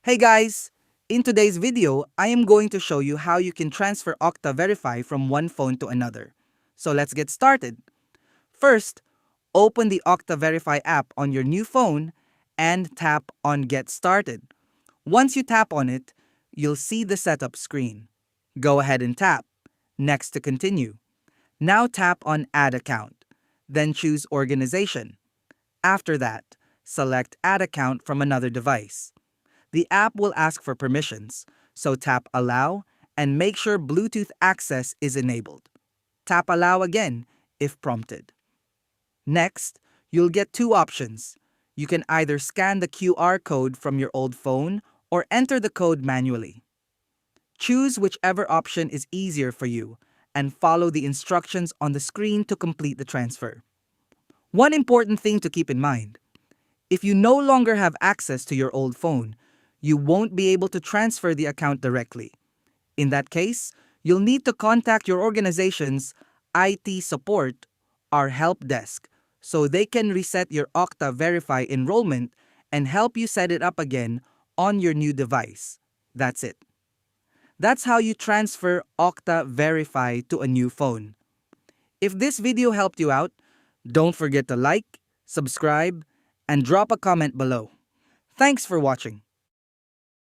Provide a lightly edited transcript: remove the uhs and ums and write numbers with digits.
Hey guys! In today's video, I am going to show you how you can transfer Okta Verify from one phone to another. So let's get started. First, open the Okta Verify app on your new phone and tap on Get Started. Once you tap on it, you'll see the setup screen. Go ahead and tap Next to continue. Now tap on Add Account. Then choose Organization. After that, select Add Account from another device. The app will ask for permissions, so tap Allow and make sure Bluetooth access is enabled. Tap Allow again if prompted. Next, you'll get two options. You can either scan the QR code from your old phone or enter the code manually. Choose whichever option is easier for you and follow the instructions on the screen to complete the transfer. One important thing to keep in mind: if you no longer have access to your old phone, you won't be able to transfer the account directly. In that case, you'll need to contact your organization's IT support, our help desk, so they can reset your Okta Verify enrollment and help you set it up again on your new device. That's it. That's how you transfer Okta Verify to a new phone. If this video helped you out, don't forget to like, subscribe, and drop a comment below. Thanks for watching.